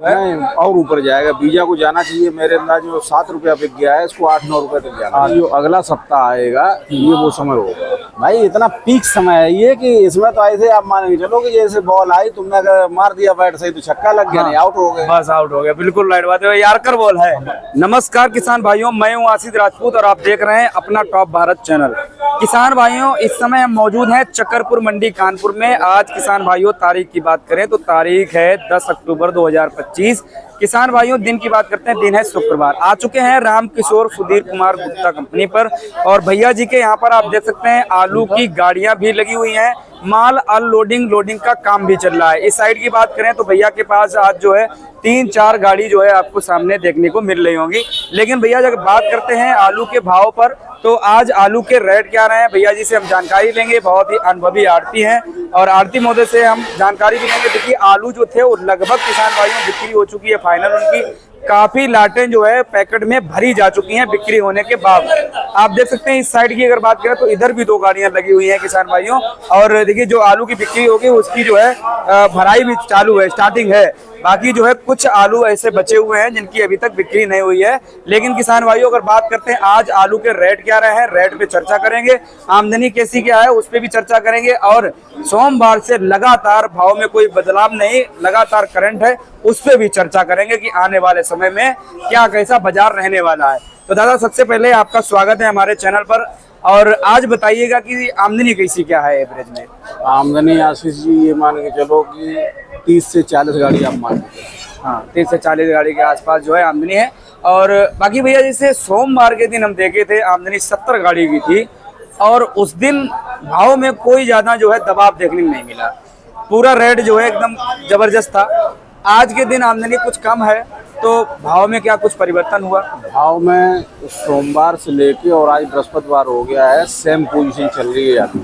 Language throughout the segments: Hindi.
नहीं और ऊपर जाएगा। बीजा को जाना चाहिए मेरे अंदाज में 7 रुपया बिक गया है, इसको 8-9 रुपए तक जाना। जो अगला सप्ताह आएगा ये वो समय होगा भाई, इतना पीक समय है ये कि इसमें तो ऐसे आप मान के चलो कि जैसे बॉल आई, तुमने अगर मार दिया बैट सही तो छक्का लग गया, नहीं आउट हो गए, बस आउट हो गया। बिल्कुल राइट बात है, यारकर बॉल है। नमस्कार किसान भाइयों, मैं हूं आसिफ राजपूत और आप देख रहे हैं अपना टॉप भारत चैनल। किसान भाइयों, इस समय हम मौजूद हैं चक्करपुर मंडी कानपुर में। आज किसान भाइयों तारीख की बात करें तो तारीख है 10 अक्टूबर 2025। किसान भाइयों दिन की बात करते हैं, दिन है शुक्रवार। आ चुके हैं रामकिशोर सुधीर कुमार गुप्ता कंपनी पर और भैया जी के यहाँ पर आप देख सकते हैं आलू की गाड़ियां भी लगी हुई हैं, माल अनलोडिंग लोडिंग का काम भी चल रहा है। इस साइड की बात करें तो भैया के पास आज जो है 3-4 गाड़ी जो है आपको सामने देखने को मिल रही होंगी। लेकिन भैया जब बात करते हैं आलू के भाव पर तो आज आलू के रेट क्या रहे हैं, भैया जी से हम जानकारी लेंगे। बहुत ही अनुभवी आड़ती हैं और आड़ती महोदय से हम जानकारी भी लेंगे। देखिए आलू जो थे वो लगभग किसान भाइयों बिक्री हो चुकी है फाइनल उनकी। काफी लाटें जो है पैकेट में भरी जा चुकी हैं बिक्री होने के बाद। आप देख सकते हैं इस साइड की अगर बात करें तो इधर भी 2 गाड़ियां लगी हुई हैं किसान भाइयों। और देखिए जो आलू की बिक्री होगी उसकी जो है भराई भी चालू है, स्टार्टिंग है। बाकी जो है कुछ आलू ऐसे बचे हुए हैं जिनकी अभी तक बिक्री नहीं हुई है। लेकिन किसान भाइयों अगर बात करते हैं आज आलू के रेट क्या रहे हैं, रेट पे चर्चा करेंगे। आमदनी कैसी क्या है उस पर भी चर्चा करेंगे। और सोमवार से लगातार भाव में कोई बदलाव नहीं, लगातार करंट है, उस पर भी चर्चा करेंगे कि आने वाले समय में क्या कैसा बाजार रहने वाला है। तो दादा सबसे पहले आपका स्वागत है हमारे चैनल पर और आज बताइएगा कि आमदनी कैसी क्या है एवरेज में। आमदनी आशीष जी ये मान के चलो कि 30 से 40 गाड़ी आप मान लीजिए। हाँ 30 से 40 गाड़ी के आसपास जो है आमदनी है। और बाकी भैया जैसे सोमवार के दिन हम देखे थे आमदनी 70 गाड़ी की थी और उस दिन भाव में कोई ज्यादा जो है दबाव देखने में नहीं मिला, पूरा रेट जो है एकदम जबरदस्त था। आज के दिन आमदनी कुछ कम है तो भाव में क्या कुछ परिवर्तन हुआ? भाव में सोमवार से लेके और आज बृहस्पतिवार हो गया है, सेम पोजीशन चल रही है आलू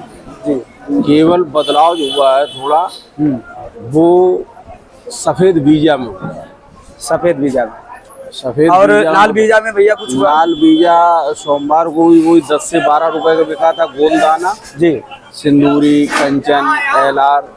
जी। केवल बदलाव जो हुआ है थोड़ा वो सफेद बीजा में हुआ। सफेद बीजा में, सफेद और बीजा लाल बीजा में भैया कुछ हुआ? लाल बीजा सोमवार को भी वही 10 से 12 रुपए का बिका था। गोलदाना जी, सिंदूरी, कंचन, एलआर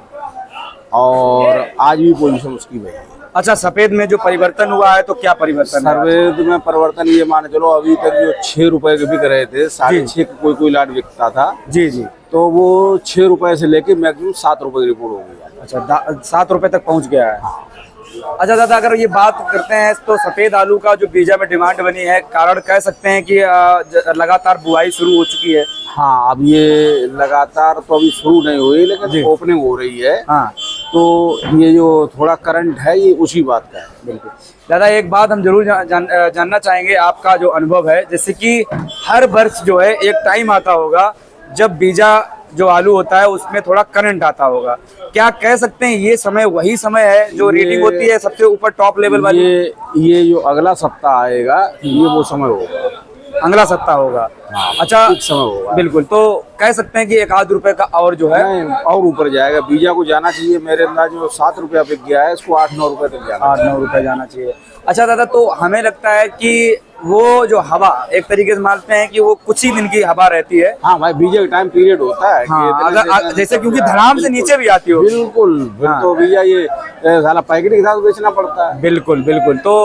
और आज भी पोजीशन उसकी है। अच्छा सफेद में जो परिवर्तन हुआ है तो क्या परिवर्तन है? सफेद में परिवर्तन ये माने चलो अभी तक जो 6 रुपए के बिक रहे थे, 6.5 कोई लाट बिकता था जी जी, तो वो 6 रुपए से लेके मैक्सिमम 7 रुपए की रिपोर्ट हो गई। अच्छा 7 रुपए तक पहुंच गया है। अच्छा दादा अगर ये बात करते हैं तो सफेद आलू का जो बीजा में डिमांड बनी है, कारण कह सकते हैं कि लगातार बुआई शुरू हो चुकी है। हाँ अब ये लगातार तो अभी शुरू नहीं हुई लेकिन ओपनिंग हो रही है। हाँ तो ये जो थोड़ा करंट है ये उसी बात का है। बिल्कुल दादा एक बात हम जरूर जानना चाहेंगे आपका जो अनुभव है, जैसे कि हर वर्ष जो है एक टाइम आता होगा जब बीजा जो आलू होता है उसमें थोड़ा करंट आता होगा, क्या कह सकते हैं ये समय वही समय है जो रीडिंग होती है सबसे ऊपर टॉप लेवल वाली? ये जो अगला सप्ताह आएगा ये वो समय होगा, अगला सप्ताह होगा। हाँ, अच्छा समय होगा बिल्कुल। तो कह सकते हैं कि 1-8 रुपए का और जो है और ऊपर जाएगा। बीजा को जाना चाहिए मेरे अंदाज में 7 रुपया बिक गया है, इसको 8-9 रुपए तक जाना, 8-9 रुपए जाना चाहिए। अच्छा दादा तो हमें लगता है कि वो जो हवा एक तरीके से मानते हैं कि वो कुछ ही दिन की हवा रहती है। हाँ भाई बीजे का टाइम पीरियड होता है। हाँ, अगर जैसे क्योंकि धड़ाम से नीचे भी आती हो। बिल्कुल तो भैया ये साला पैकेट के साथ बेचना पड़ता है। बिल्कुल बिल्कुल। तो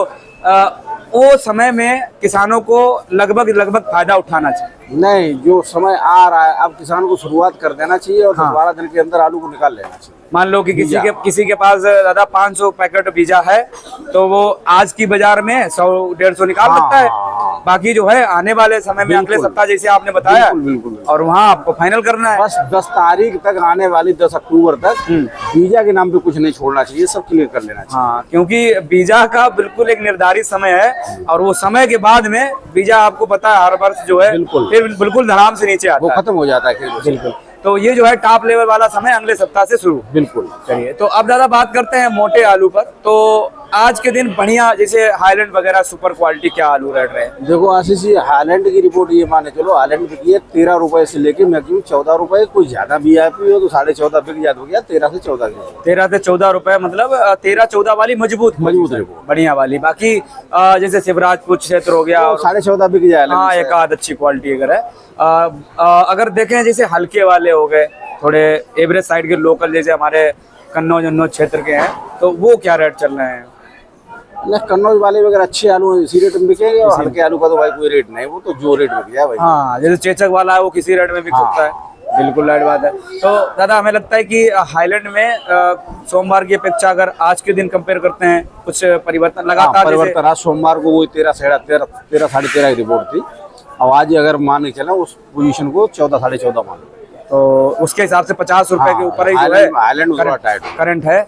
वो समय में किसानों को लगभग फायदा उठाना चाहिए। नहीं जो समय आ रहा है अब किसान को शुरुआत कर देना चाहिए और 12 दिन के अंदर आलू को निकाल लेना चाहिए। मान लो कि किसी के पास दादा 500 पैकेट बीजा है तो वो आज की बाजार में 100-150 निकाल सकता है। बाकी जो है आने वाले समय में अगले सप्ताह जैसे आपने बताया बिल्कुल और वहाँ आपको फाइनल करना है। बस 10 तारीख तक आने वाली 10 अक्टूबर तक बीजा के नाम पे कुछ नहीं छोड़ना चाहिए, सब क्लियर कर लेना चाहिए। हाँ क्योंकि बीजा का बिल्कुल एक निर्धारित समय है और वो समय के बाद में बीजा आपको पता है हर वर्ष जो है बिल्कुल धड़ाम से नीचे आता है, वो खत्म हो जाता है। बिल्कुल। तो ये जो है टॉप लेवल वाला समय अगले सप्ताह से शुरू। बिल्कुल। चलिए तो अब दादा बात करते हैं मोटे आलू पर। तो आज के दिन बढ़िया जैसे हाईलैंड वगैरह सुपर क्वालिटी क्या आलू रेट रहे? देखो आशीष जी हाईलैंड की रिपोर्ट ये माने चलो हाईलैंड बिकी है 13 रुपए से लेके मैक्सिमम 14 रुपए। कुछ ज्यादा वीआईपी हो तो 14.5 बिक जाता हो गया। 13 से 14 13 से 14 रुपए मतलब 13-14 वाली मजबूत रिपोर्ट बढ़िया वाली। बाकी जैसे शिवराजपुर क्षेत्र हो गया 14.5 बिक जाएगा। हाँ एक आध अच्छी क्वालिटी अगर है। अगर देखें जैसे हल्के वाले हो गए थोड़े एवरेज साइड के लोकल जैसे हमारे कन्नौज क्षेत्र के हैं तो वो क्या रेट चल रहे हैं? ना कन्नौज वाले वगैरह अच्छे आलू हैं, इसी रेट में बिकेंगे, और हल्के आलू का तो भाई कोई रेट नहीं, वो तो जो रेट बिक जाए भाई। हाँ, जैसे चेचक वाला है वो किसी रेट में बिक सकता है। बिल्कुल राइट बात है। तो दादा हमें लगता है कि हाईलैंड में सोमवार की अपेक्षा अगर आज के दिन कंपेयर करते हैं कुछ परिवर्तन लगातार परिवर्तन। आज सोमवार को वो 13 साढ़े 13 की रिपोर्ट थी, अब आज अगर मान के चले उस पोजीशन को 14 साढ़े 14 मान लो, तो उसके हिसाब से 50 रुपए के ऊपर ही जो है हाईलैंड करंट है।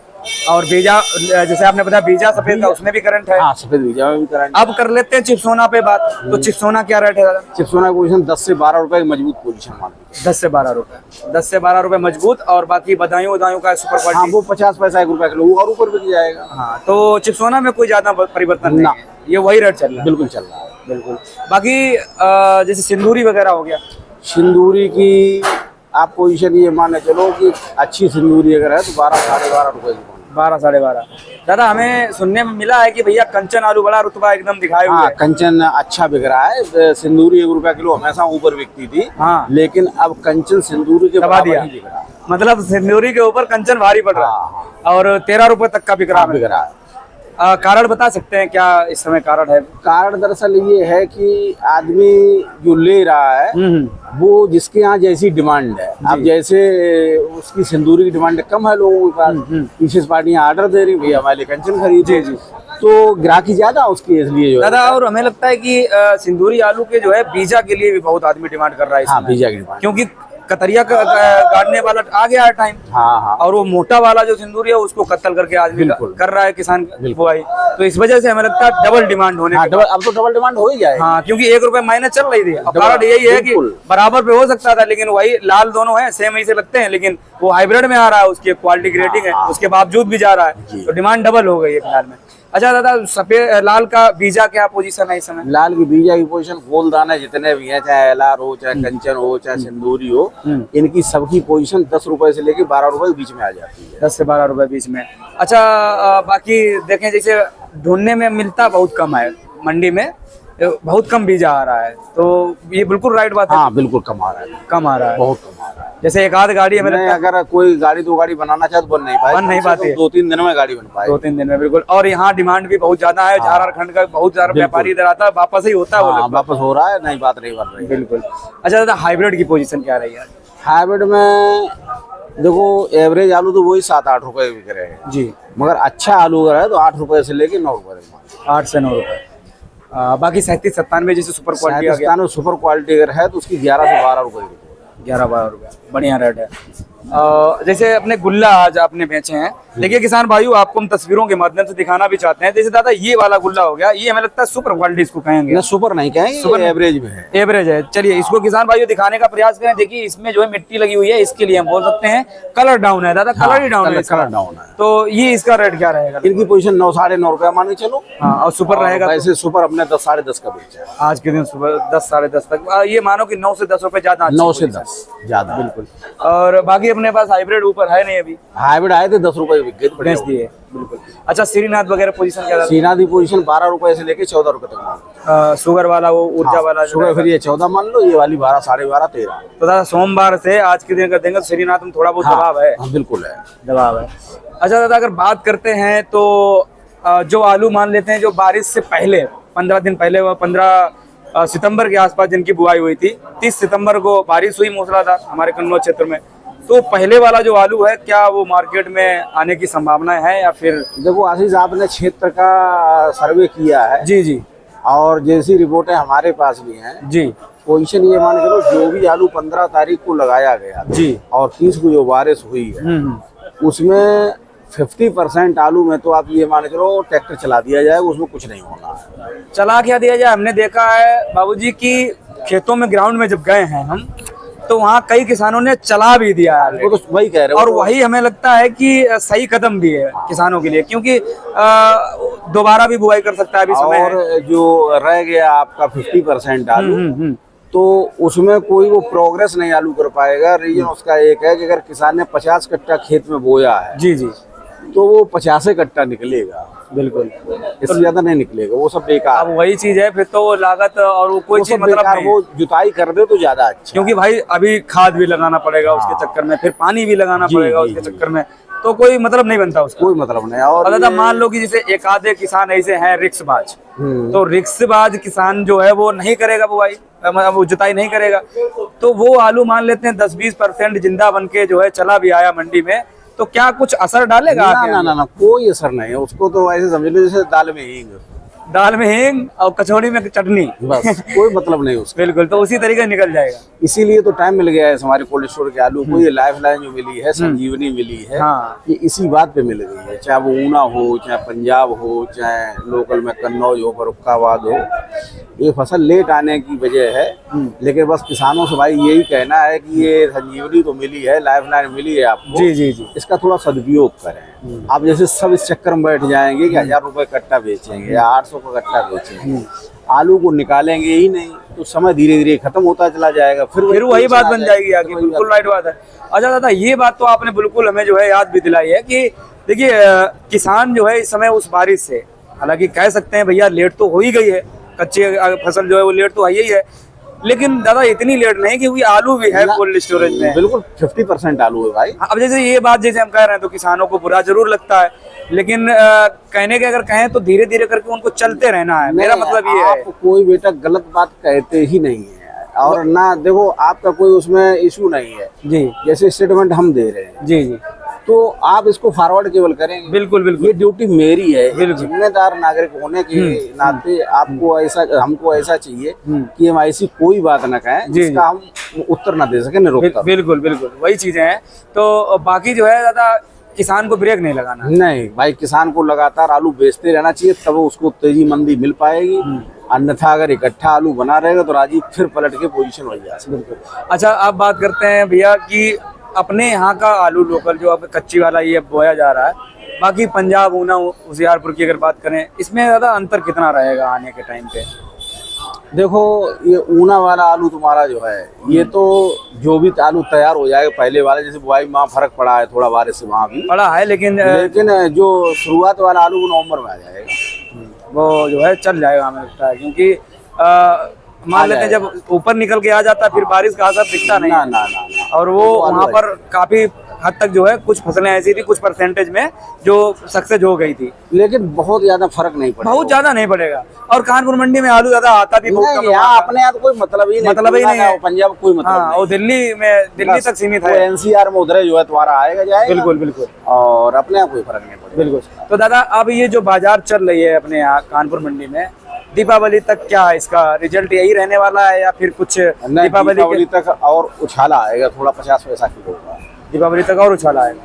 और बीजा जैसे आपने बताया बीजा सफेद का उसमें भी करंट है। हाँ, सफेद बीजा में भी करंट। अब कर लेते हैं चिप्सोना पे बात। तो चिप्सोना क्या रेट है दादा? चिप्सोना की पोजीशन 10 से 12 रुपए की मजबूत पोजीशन मान लो। 10 से 12 रुपए, 10 से 12 रुपए मजबूत। और बाकी बदायूं का सुपर हाँ, क्वालिटी वो 50 पैसा 1 रुपया किलो, वो और ऊपर बिक जाएगा। हाँ, तो चिप्सोना में कोई ज्यादा परिवर्तन नहीं है, ये वही रेट चल रहा है। बिल्कुल चल रहा है। बिल्कुल। बाकी जैसे सिंदूरी वगैरह हो गया, सिंदूरी की आप पोजीशन ये माने चलो कि अच्छी सिंदूरी अगर है तो 12 साढ़े 12 रुपए की, 12 साढ़े 12। दादा हमें सुनने में मिला है कि भैया कंचन आलू बड़ा रुतबा एकदम दिखाए हुए हाँ, है। कंचन अच्छा बिक रहा है। सिंदूरी 1 रुपया किलो हमेशा ऊपर बिकती थी, हाँ, लेकिन अब कंचन सिंदूरी के दबा बराबर दिया। ही बिक रहा है। मतलब सिंदूरी के ऊपर कंचन भारी पड़ रहा है। हाँ, और 13 रुपए तक का बिक रहा बिक रहा है। कारण बता सकते हैं क्या इस समय कारण है? कारण दरअसल ये है कि आदमी जो ले रहा है वो जिसके यहाँ जैसी डिमांड है, अब जैसे उसकी सिंदूरी की डिमांड कम है लोगों के पास, पीछे पार्टियां ऑर्डर दे रही भैया हमारे लिए कंचन खरीदे, तो ग्राहकी ज्यादा उसकी, इसलिए जो दादा। और हमें लगता है कि सिंदूरी आलू के जो है बीजा के लिए भी बहुत आदमी डिमांड कर रहा है। हाँ, बीजा की डिमांड, क्योंकि कतरिया गाड़ने वाला आ गया है टाइम। हाँ हाँ, और वो मोटा वाला जो सिंदूरी है उसको कत्ल करके आदमी कर रहा है किसान बुआई, तो इस वजह से हमें लगता है डबल डिमांड होने अब तो डबल डिमांड हो ही जाएगा। हाँ, क्योंकि 1 रुपए माइनस चल रही थी। अब कारण यही है कि बराबर पे हो सकता था, लेकिन वही लाल दोनों है, सेम ऐसे लगते हैं, लेकिन वो हाइब्रिड में आ रहा है, उसकी क्वालिटी की रेटिंग है, उसके बावजूद भी जा रहा है, तो डिमांड डबल हो गई है फिलहाल में। अच्छा दादा, सफेद लाल का बीजा क्या पोजीशन है इस समय? लाल की बीजा की पोजीशन, गोल दाने जितने भी हैं, चाहे एलार हो, चाहे कंचन हो, चाहे सिंदूरी हो, इनकी सबकी पोजीशन 10 रुपए से लेके 12 रुपए के बीच में आ जाती है। 10 से 12 रुपए बीच में। अच्छा, बाकी देखें जैसे ढूंढने में मिलता बहुत कम है, मंडी में बहुत कम बीजा आ रहा है, तो ये बिल्कुल राइट बात है। हाँ, बिल्कुल कम आ रहा है, कम आ रहा है, बहुत कम आ रहा है। जैसे एक आध गाड़ी हमें लगता है, अगर कोई गाड़ी 2 गाड़ी बनाना चाहे तो बन नहीं पाती, 2-3 दिन में गाड़ी बन पाए, 2-3 दिन में। बिल्कुल। और यहाँ डिमांड भी बहुत ज्यादा है, झारखंड का बहुत सारा व्यापारी इधर आता है, वापस ही होता है वो लगभग। वापस हो रहा है, नहीं बात नहीं बन रही। बिल्कुल। अच्छा दादा, हाइब्रिड की पोजीशन क्या रही है? हाइब्रिड में देखो एवरेज आलू तो वही 7-8 रुपए बिक रहे हैं जी, मगर अच्छा आलू अगर है तो 8 रुपए से लेके 9 रुपए, 8 से 9 रुपए। बाकी 37-97 जैसे सुपर क्वालिटी आ गया, सुपर क्वालिटी अगर है तो उसकी 11 से 12 रुपए, 11-12 रुपए, बढ़िया रेट है। जैसे अपने गुल्ला आज आपने बेचे हैं, देखिए किसान भाइयों, आपको हम तस्वीरों के माध्यम से दिखाना भी चाहते हैं। जैसे दादा ये वाला गुल्ला हो गया, ये हमें लगता है सुपर क्वालिटी इसको कहेंगे। सुपर नहीं कहेंगे, सुपर एवरेज में है, एवरेज है। चलिए इसको किसान भाइयों दिखाने का प्रयास करें। देखिए इसमें जो है मिट्टी लगी हुई है, इसके लिए हम बोल सकते हैं कलर डाउन है दादा, कलर ही डाउन है, कलर डाउन है। तो ये इसका रेट क्या रहेगा? इनकी पोजीशन 9 साढ़े 9 रुपया मान के चलो। हाँ, और सुपर रहेगा वैसे सुपर अपने 10 साढ़े 10 का बेचा है आज के दिन, सुबह 10 साढ़े 10 तक। ये मानो कि 9 से 10 रुपए ज्यादा, 9 से 10 ज्यादा, बिल्कुल। और बाकी अपने पास हाइब्रिड ऊपर है नहीं, अभी हाइब्रिड आए थे 10 रुपए बिक गए, बेच दिए। बिल्कुल। अच्छा, श्रीनाथ वगैरह पोजीशन क्या? सीना की पोजीशन 12 रुपए से लेके 14 रुपए तक। शुगर वाला, वो ऊर्जा वाला, शुगर फिर ये 14 मान लो, ये वाली 12 साढ़े 12 13। तो दादा सोमवार से आज के दिन कर देंगे तो श्रीनाथ में थोड़ा बहुत दबाव है। हाँ, बिल्कुल है, दबाव है। अच्छा दादा, अगर बात करते हैं तो जो आलू मान लेते हैं जो बारिश से पहले 15 दिन पहले, वह 15 सितंबर के आसपास जिनकी बुआई हुई थी, 30 सितंबर को बारिश हुई मूसलाधार हमारे कन्नौज क्षेत्र में, तो पहले वाला जो आलू है क्या वो मार्केट में आने की संभावना है या फिर? देखो आशीष, आपने क्षेत्र का सर्वे किया है जी जी, और जैसी रिपोर्टें हमारे पास भी हैं जी, पोजीशन ये मान के चलो, जो भी आलू 15 तारीख को लगाया गया जी, और 30 को जो बारिश हुई है उसमें 50% आलू में तो आप ये मान के चलो ट्रैक्टर चला दिया जाएगा, उसमें कुछ नहीं होना है। चला क्या दिया जाए? हमने देखा है बाबूजी की खेतों में, ग्राउंड में जब गए हैं हम, तो वहाँ कई किसानों ने चला भी दिया है। वो तो वही कह रहे हो, और वही हमें लगता है कि सही कदम भी है किसानों के लिए, क्योंकि दोबारा भी बुआई कर सकता है अभी समय है। और जो रह गया आपका 50% आलू, तो उसमें कोई वो प्रोग्रेस नहीं आलू कर पाएगा। रीजन उसका एक है कि अगर किसान ने 50 कट्टा खेत में बोया है, जी जी, तो वो 50 कट्टा निकलेगा, बिल्कुल, इससे ज्यादा नहीं निकलेगा, वो सब बेकार। अब वही चीज है, फिर तो वो लागत और वो कोई चीज मतलब नहीं, वो जुताई कर दे तो ज्यादा अच्छा, क्योंकि भाई अभी खाद भी लगाना पड़ेगा उसके चक्कर में, फिर पानी भी लगाना पड़ेगा उसके चक्कर में, तो कोई मतलब नहीं बनता उसका। कोई मतलब नहीं। और दादा मान लो कि जैसे एक आधे किसान ऐसे हैं रिक्शबाज, तो रिक्शबाज किसान जो है वो नहीं करेगा बुआई, मतलब वो जुताई नहीं करेगा, तो वो आलू मान लेते हैं 10-20% जिंदा बन के जो है चला भी आया मंडी में, तो क्या कुछ असर डालेगा ना आपके ना ना ना, कोई असर नहीं है उसको। तो ऐसे समझ लो जैसे दाल में हींग, दाल में हींग और कचौड़ी में चटनी, बस कोई मतलब नहीं उसका। बिल्कुल, तो उसी तरीके से निकल जाएगा। इसीलिए तो टाइम मिल गया है हमारे कोल्ड स्टोर के आलू को। ये लाइफ लाइन जो मिली है, संजीवनी मिली है, हाँ। ये इसी बात पे मिल गई है। चाहे वो ऊना हो, चाहे पंजाब हो, चाहे लोकल में कन्नौज हो, फर्रुखाबाद हो, ये फसल लेट आने की वजह है। लेकिन बस किसानों से भाई यही कहना है कि ये संजीवनी तो मिली है, लाइफ लाइन मिली है आपको, जी जी जी, इसका थोड़ा सदुपयोग करें। आप जैसे सब इस चक्कर में बैठ जाएंगे कि 1000 रुपए कट्टा बेचेंगे या 800 का कट्टा बेचेंगे, आलू को निकालेंगे ही नहीं, तो समय धीरे धीरे खत्म होता चला जाएगा। फिर वही बात बन जाएगी आगे। बिल्कुल राइट बात है। अच्छा दादा, ये बात तो आपने बिल्कुल हमें जो है याद भी दिलाई है कि देखिए किसान जो है इस समय उस बारिश से, हालांकि कह सकते हैं भैया लेट तो हो ही गई है, कच्ची फसल जो है वो लेट तो आई ही है, लेकिन दादा इतनी लेट नहीं क्योंकि आलू भी है कोल्ड स्टोरेज में। बिल्कुल 50% आलू है भाई। अब जैसे ये बात जैसे हम कह रहे हैं तो किसानों को बुरा जरूर लगता है, लेकिन कहने के अगर कहें तो धीरे धीरे करके उनको चलते रहना है। मेरा मतलब ये है, आप कोई बेटा गलत बात कहते ही नहीं है, और ना देखो आपका कोई उसमें इशू नहीं है जी, जैसे स्टेटमेंट हम दे रहे हैं जी जी, तो आप इसको फॉरवर्ड केवल करेंगे। बिल्कुल बिल्कुल, ये ड्यूटी मेरी है, एक जिम्मेदार नागरिक होने के नाते आपको ऐसा, हमको ऐसा चाहिए कि हम ऐसी कोई बात न कहें जिसका हम उत्तर न दे सके निरुत्तर। बिल्कुल बिल्कुल, वही चीजें हैं। तो बाकी जो है दादा किसान को ब्रेक नहीं लगाना। नहीं भाई, किसान को लगातार आलू बेचते रहना चाहिए, तब उसको तेजी मंदी मिल पाएगी। अन्यथा अगर इकट्ठा आलू बना रहेगा तो राजी फिर पलट के पोजीशन हो जाएगी। अच्छा, आप बात करते हैं भैया कि अपने यहाँ का आलू लोकल जो अब कच्ची वाला ये बोया जा रहा है, बाकी पंजाब, ऊना, होशियारपुर की अगर बात करें, इसमें ज़्यादा अंतर कितना रहेगा आने के टाइम पे? देखो ये ऊना वाला आलू तुम्हारा जो है, ये तो जो भी आलू तैयार हो जाएगा पहले वाले, जैसे बुआई में वहाँ फर्क पड़ा है थोड़ा बारिश से, वहाँ भी पड़ा है, लेकिन जो शुरुआत वाला आलू वो नवंबर में आ जाएगा, वो जो है चल जाएगा हमें लगता है, क्योंकि मान लेते हैं जब ऊपर निकल के आ जाता है फिर बारिश का असर दिखता नहीं। ना। और वो वहाँ पर काफी हद तक जो है कुछ फसलें ऐसी थी कुछ परसेंटेज में जो सक्सेस हो गई थी, लेकिन बहुत ज्यादा फर्क नहीं पड़ेगा, बहुत ज्यादा नहीं पड़ेगा। और कानपुर मंडी में आलू ज्यादा आता भी बहुत कम है, यहाँ अपने यहाँ तो कोई मतलब ही नहीं है, पंजाब कोई मतलब हाँ, और दिल्ली तक सीमित है, एनसीआर में उधर जो है तुम्हारा आएगा जाएगा। बिल्कुल बिल्कुल, और अपने यहाँ कोई फर्क नहीं पड़ेगा। बिल्कुल। तो दादा अब ये जो बाजार चल रही है अपने यहाँ कानपुर मंडी में, दीपावली तक क्या इसका रिजल्ट यही रहने वाला है या फिर कुछ दीपावली तक और उछाला आएगा, थोड़ा 50 पैसा किलो का दीपावली तक और उछाला आएगा?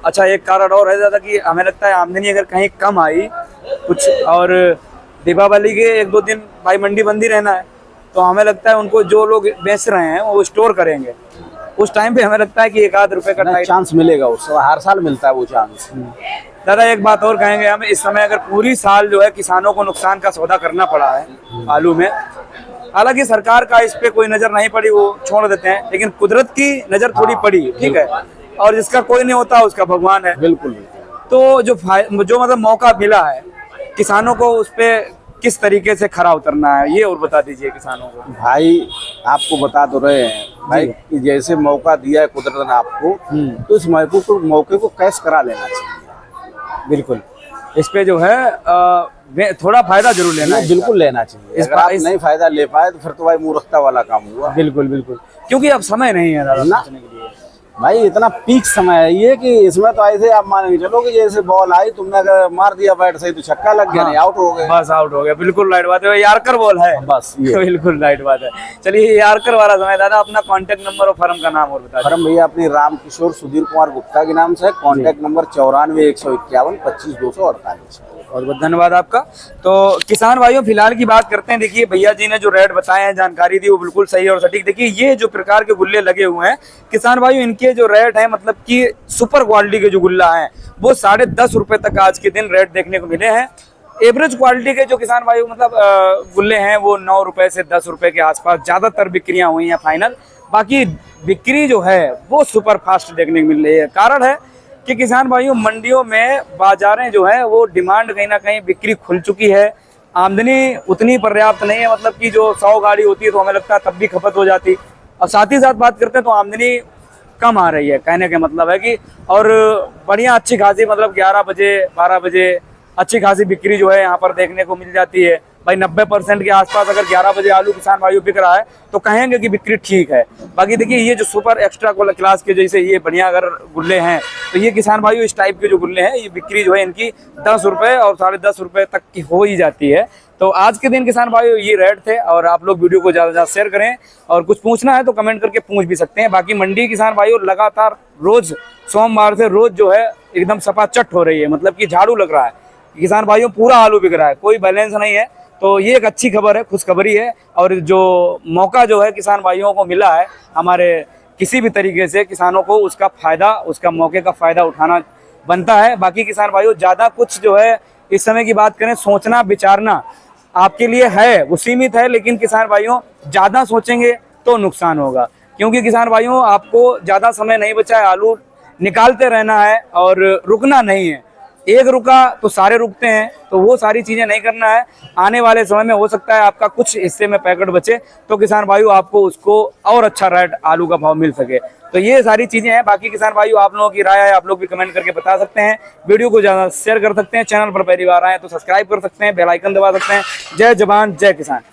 अच्छा, एक कारण और है दादा कि हमें लगता है आमदनी अगर कहीं कम आई कुछ, और दीपावली के 1-2 दिन भाई मंडी बंद ही रहना है, तो हमें लगता है उनको जो लोग बेच रहे हैं वो स्टोर करेंगे, उस टाइम पे हमें लगता है कि 1-8 रुपए का चांस मिलेगा, उससे हर साल मिलता है वो चांस। दादा एक बात और कहेंगे हम, इस समय अगर पूरी साल जो है किसानों को नुकसान का सौदा करना पड़ा है आलू में, हालांकि सरकार का इस पे कोई नजर नहीं पड़ी, वो छोड़ देते हैं, लेकिन कुदरत की नजर थोड़ी पड़ी, ठीक है, और जिसका कोई नहीं होता उसका भगवान है। बिल्कुल। तो जो मतलब मौका मिला है किसानों को, उस पे किस तरीके से खरा उतरना है ये और बता दीजिए किसानों को। भाई आपको बता तो रहे हैं भाई कि जैसे मौका दिया है कुदरत ने आपको, तो इस मौके को कैश करा लेना चाहिए। बिल्कुल, इस पे जो है थोड़ा फायदा जरूर लेना है, बिल्कुल लेना चाहिए। अगर आप नहीं फायदा ले पाए तो फिर तो भाई मूर्खता वाला काम हुआ। बिल्कुल बिल्कुल, क्योंकि अब समय नहीं है दादा सोचने के लिए भाई, इतना पीक समय है ये कि इसमें तो ऐसे आप मान के चलो कि जैसे बॉल आई, तुमने अगर मार दिया बैट से तो छक्का लग गया, नहीं आउट हो गए, बस आउट हो गया। बिल्कुल राइट बात है, यार्कर बॉल है बस ये। बिल्कुल राइट बात है। चलिए यार्कर वाला समय दादा, अपना कांटेक्ट नंबर और फर्म का नाम और बता। फर्म भैया अपनी रामकिशोर सुधीर कुमार गुप्ता के नाम से है, कांटेक्ट नंबर 94-151-25-248। बहुत बहुत धन्यवाद आपका। तो किसान भाइयों फिलहाल की बात करते हैं। देखिए भैया जी ने जो रेट बताए हैं, जानकारी दी, वो बिल्कुल सही और सटीक। देखिए ये जो प्रकार के गुल्ले लगे हुए हैं किसान भाइयों, इनके जो रेट है मतलब कि सुपर क्वालिटी के जो गुल्ला है वो 10.5 रुपए तक आज के दिन रेट देखने को मिले हैं। एवरेज क्वालिटी के जो किसान भाइयों मतलब गुल्ले हैं वो 9 रुपए से 10 रुपए के आसपास ज्यादातर बिक्रियां हुई हैं फाइनल। बाकी बिक्री जो है वो सुपर फास्ट देखने को मिल रही है। कारण है कि किसान भाइयों मंडियों में बाजारें जो है वो डिमांड कहीं ना कहीं बिक्री खुल चुकी है, आमदनी उतनी पर्याप्त नहीं है। मतलब कि जो 100 गाड़ी होती है तो हमें लगता है तब भी खपत हो जाती। और साथ ही साथ बात करते हैं तो आमदनी कम आ रही है, कहने का मतलब है कि, और बढ़िया अच्छी खासी मतलब 11 बजे 12 बजे अच्छी खासी बिक्री जो है यहाँ पर देखने को मिल जाती है भाई। 90% के आसपास अगर 11 बजे आलू किसान भाइयों बिक रहा है तो कहेंगे कि बिक्री ठीक है। बाकी देखिए ये जो सुपर एक्स्ट्रा क्लास के जैसे ये बढ़िया अगर गुल्ले हैं तो ये किसान भाइयों इस टाइप के जो गुल्ले हैं ये बिक्री जो है इनकी 10 रुपये और 10.5 रुपये तक की हो ही जाती है। तो आज के दिन किसान भाइयों ये रेट थे, और आप लोग वीडियो को ज़्यादा से ज़्यादा शेयर करें, और कुछ पूछना है तो कमेंट करके पूछ भी सकते हैं। बाकी मंडी किसान भाइयों लगातार रोज सोमवार से रोज जो है एकदम सपाचट हो रही है, मतलब कि झाड़ू लग रहा है किसान भाइयों, पूरा आलू बिक रहा है, कोई बैलेंस नहीं है। तो ये एक अच्छी खबर है, खुशखबरी है, और जो मौका जो है किसान भाइयों को मिला है हमारे किसी भी तरीके से, किसानों को उसका फ़ायदा, उसका मौके का फ़ायदा उठाना बनता है। बाकी किसान भाइयों ज़्यादा कुछ जो है इस समय की बात करें, सोचना विचारना आपके लिए है वो सीमित है, लेकिन किसान भाइयों ज़्यादा सोचेंगे तो नुकसान होगा, क्योंकि किसान भाइयों आपको ज़्यादा समय नहीं बचा है, आलू निकालते रहना है और रुकना नहीं है। एक रुका तो सारे रुकते हैं, तो वो सारी चीज़ें नहीं करना है। आने वाले समय में हो सकता है आपका कुछ हिस्से में पैकेट बचे तो किसान भाइयों आपको उसको और अच्छा रेट आलू का भाव मिल सके। तो ये सारी चीज़ें हैं। बाकी किसान भाइयों आप लोगों की राय है, आप लोग भी कमेंट करके बता सकते हैं, वीडियो को ज़्यादा शेयर कर सकते हैं, चैनल पर पहली बार आए तो सब्सक्राइब कर सकते हैं, बेल आइकन दबा सकते हैं। जय जवान जय किसान।